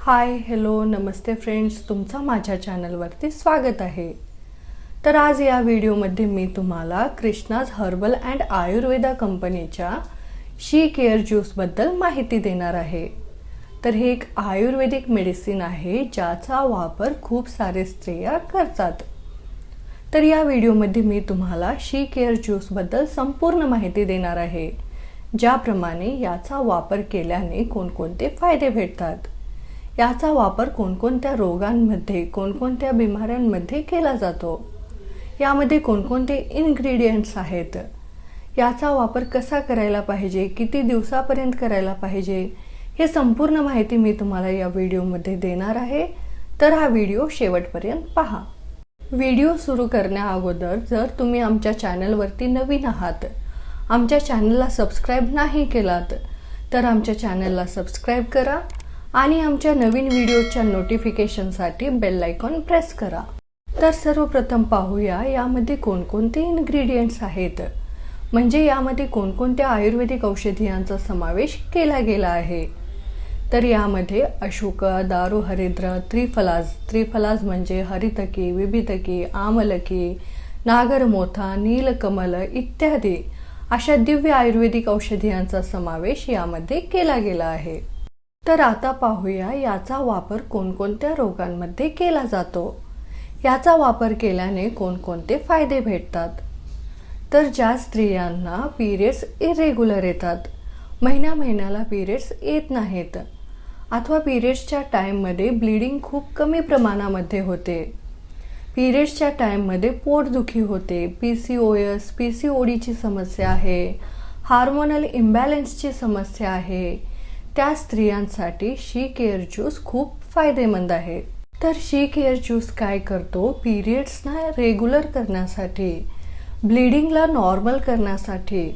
Hi hello नमस्ते friends, तुमचं माझ्या चॅनलवरती स्वागत आहे। तर आज या व्हिडिओमध्ये मी तुम्हाला कृष्णाज हर्बल अँड आयुर्वेदा कंपनीच्या शी केअर ज्यूसबद्दल माहिती देणार आहे। तर हे एक आयुर्वेदिक मेडिसिन आहे ज्याचा वापर खूप सारे स्त्रिया करतात। तर या व्हिडिओमध्ये मी तुम्हाला शी केअर ज्यूसबद्दल संपूर्ण माहिती देणार आहे, ज्याप्रमाणे याचा वापर केल्याने कोणकोणते फायदे भेटतात, याचा वापर कोणकोणत्या रोगांमध्ये कोणकोणत्या बिमाऱ्यांमध्ये केला जातो, यामध्ये कोणकोणते इन्ग्रेडियंट्स आहेत, याचा वापर कसा करायला पाहिजे, किती दिवसापर्यंत करायला पाहिजे, हे संपूर्ण माहिती मी तुम्हाला या व्हिडिओमध्ये देणार आहे। तर हा व्हिडिओ शेवटपर्यंत पहा। व्हिडिओ सुरू करण्याअगोदर जर तुम्ही आमच्या चॅनलवरती नवीन आहात, आमच्या चॅनलला सबस्क्राइब नाही केलात, तर आमच्या चॅनलला सबस्क्राइब करा आणि आमच्या नवीन व्हिडिओच्या नोटिफिकेशनसाठी बेल आयकॉन प्रेस करा। तर सर्वप्रथम पाहूया यामध्ये कोणकोणते इन्ग्रेडियंट्स आहेत, म्हणजे यामध्ये कोणकोणत्या आयुर्वेदिक औषधीयांचा समावेश केला गेला आहे। तर यामध्ये अशोका, दारू, हरिद्रा, त्रिफलाज म्हणजे हरितकी, विभितकी, आमलकी, नागरमोथा, नीलकमल इत्यादी अशा दिव्य आयुर्वेदिक औषधीयांचा समावेश यामध्ये केला गेला आहे। तर आता पाहूया याचा वापर कोणकोणत्या रोगांमध्ये केला जातो, याचा वापर केल्याने कोणकोणते फायदे भेटतात। तर ज्या स्त्रियांना पिरियड्स इरेग्युलर येतात, महिन्याला पिरियड्स येत नाहीत, अथवा पिरियड्सच्या टाईममध्ये ब्लीडिंग खूप कमी प्रमाणामध्ये होते, पिरियड्सच्या टाईममध्ये पोटदुखी होते, PCOS PCODची समस्या आहे, हार्मोनल इम्बॅलन्सची समस्या आहे, त्या स्त्रियांसाठी शी केअर ज्यूस खूप फायदेमंद आहे। तर शी केअर ज्यूस काय करतो, पिरियड्सना रेग्युलर करण्यासाठी, ब्लीडिंगला नॉर्मल करण्यासाठी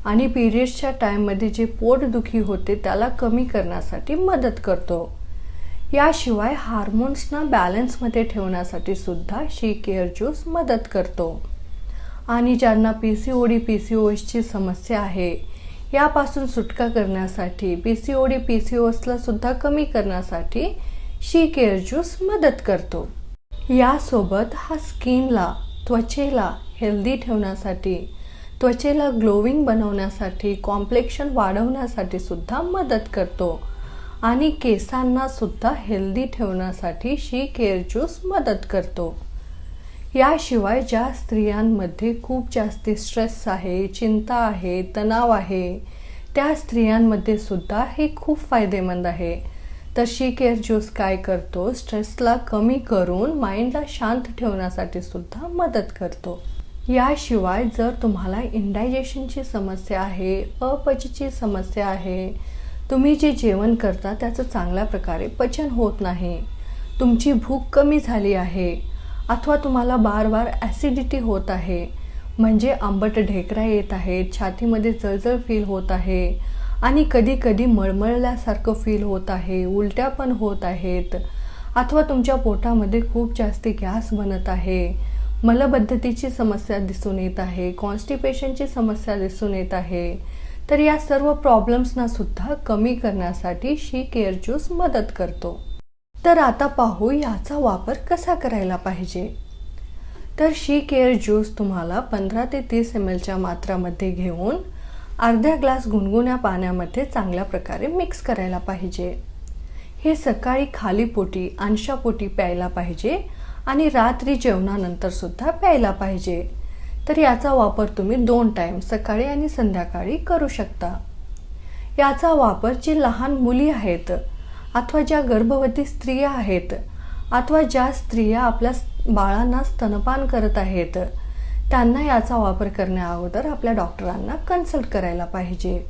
आणि पिरियड्सच्या टाईममध्ये जे पोटदुखी होते त्याला कमी करण्यासाठी मदत करतो। याशिवाय हार्मोन्सना बॅलन्समध्ये ठेवण्यासाठी सुद्धा शी केअर ज्यूस मदत करतो। आणि ज्यांना PCOD PCOSची समस्या आहे, यापासून सुटका करण्यासाठी, PCOD PCOSला सुद्धा कमी करण्यासाठी शी केअर ज्यूस मदत करतो। यासोबत हा स्किनला, त्वचेला हेल्दी ठेवण्यासाठी, त्वचेला ग्लोविंग बनवण्यासाठी, कॉम्प्लेक्शन वाढवण्यासाठी सुद्धा मदत करतो आणि केसांना सुद्धा हेल्दी ठेवण्यासाठी शी केअर ज्यूस मदत करतो। याशिवाय ज्या स्त्रियांमध्ये खूप जास्त स्ट्रेस आहे, चिंता आहे, तणाव आहे, त्या स्त्रियांमध्ये सुद्धा हे खूप फायदेमंद आहे। तर शी केअर ज्यूस काय करतो, स्ट्रेसला कमी करून माइंडला शांत ठेवण्यासाठी सुद्धा मदत करतो। याशिवाय जर तुम्हाला इंडायजेशनची समस्या आहे, अपचची समस्या आहे, तुम्ही जे जेवण करता त्याचं चांगल्या प्रकारे पचन होत नाही, तुमची भूक कमी झाली आहे, अथवा तुम्हाला बार ॲसिडिटी होत आहे, म्हणजे आंबट ढेकरा येत आहेत, छातीमध्ये जळजळ फील होत आहे आणि कधी मळमळल्यासारखं फील होत आहे, उलट्या पण होत आहेत, अथवा तुमच्या पोटामध्ये खूप जास्त गॅस बनत आहे, मलबद्धतेची समस्या दिसून येत आहे, कॉन्स्टिपेशनची समस्या दिसून येत आहे, तर या सर्व प्रॉब्लेम्सना सुद्धा कमी करण्यासाठी शी केअर ज्यूस मदत करतो। तर आता पाहू याचा वापर कसा करायला पाहिजे। तर शी केअर ज्यूस तुम्हाला 15 ते 30 mlच्या मात्रामध्ये घेऊन अर्धा ग्लास गुणगुण्या पाण्यामध्ये चांगल्या प्रकारे मिक्स करायला पाहिजे। हे सकाळी खाली पोटी, अंशापोटी प्यायला पाहिजे आणि रात्री जेवणानंतर सुद्धा प्यायला पाहिजे। तर याचा वापर तुम्ही 2 टाइम सकाळी आणि संध्याकाळी करू शकता। याचा वापर जे लहान मुली आहेत, अथवा ज्या गर्भवती स्त्रिया आहेत, अथवा ज्या स्त्रिया आपल्या बाळांना स्तनपान करत आहेत, त्यांना याचा वापर करण्याअगोदर आपल्या डॉक्टरांना कन्सल्ट करायला पाहिजे।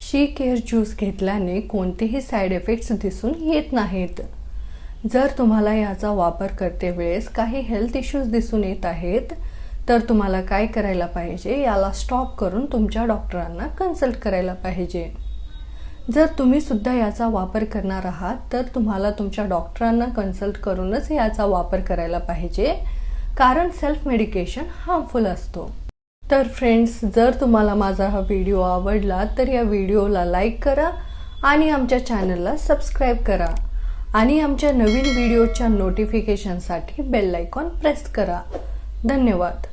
शी केअर ज्यूस घेतल्याने कोणतेही साईड इफेक्ट्स दिसून येत नाहीत। जर तुम्हाला याचा वापर करते वेळेस काही हेल्थ इश्यूज दिसून येत आहेत, तर तुम्हाला काय करायला पाहिजे, याला स्टॉप करून तुमच्या डॉक्टरांना कन्सल्ट करायला पाहिजे। जर तुम्ही सुद्धा याचा वापर करणार आहात, तर तुम्हाला तुमच्या डॉक्टरांना कन्सल्ट करूनच याचा वापर करायला पाहिजे, कारण सेल्फ मेडिकेशन हार्मफुल असतो। तर फ्रेंड्स, जर तुम्हाला माझा हा व्हिडिओ आवडला तर या व्हिडिओला लाईक करा आणि आमच्या चॅनलला सबस्क्राइब करा आणि आमच्या नवीन व्हिडिओच्या नोटिफिकेशनसाठी बेल आयकॉन प्रेस करा. धन्यवाद.